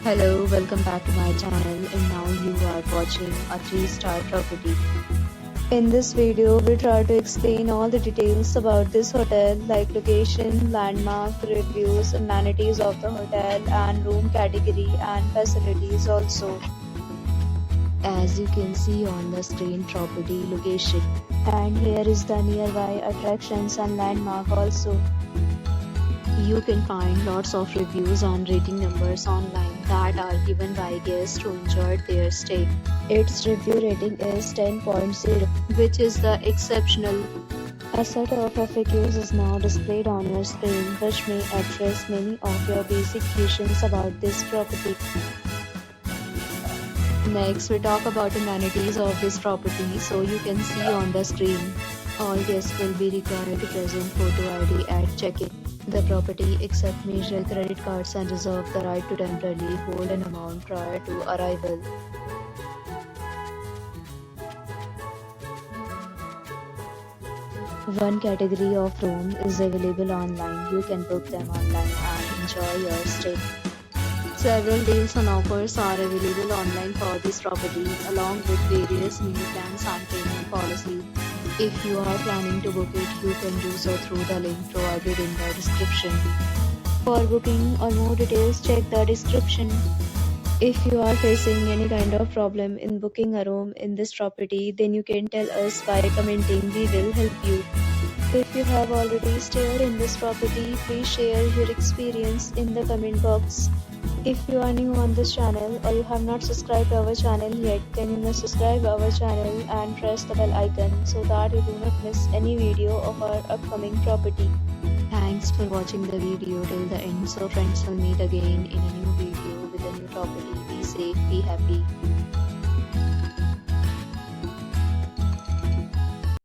Hello, welcome back to my channel, and now you are watching a 3-star property. In this video, we try to explain all the details about this hotel like location, landmark, reviews, amenities of the hotel and room category and facilities also. As you can see on the screen, property location. And here is the nearby attractions and landmark also. You can find lots of reviews and rating numbers online that are given by guests who enjoyed their stay. Its review rating is 10.0, which is the exceptional. A set of FAQs is now displayed on your screen, which may address many of your basic questions about this property. Next, we talk about amenities of this property. So you can see on the screen, all guests will be required to present photo ID at check-in. The property accepts major credit cards and reserves the right to temporarily hold an amount prior to arrival. One category of room is available online. You can book them online and enjoy your stay. Several deals and offers are available online for this property, along with various mini plans and payment policies. If you are planning to book it, you can do so through the link provided in the description. For booking or more details, check the description. If you are facing any kind of problem in booking a room in this property, then you can tell us by commenting. We will help you. If you have already stayed in this property, please share your experience in the comment box. If you are new on this channel or you have not subscribed our channel yet, then you must subscribe our channel and press the bell icon so that you do not miss any video of our upcoming property. Thanks for watching the video till the end. So friends, will meet again in a new video with a new property. Be safe, be happy.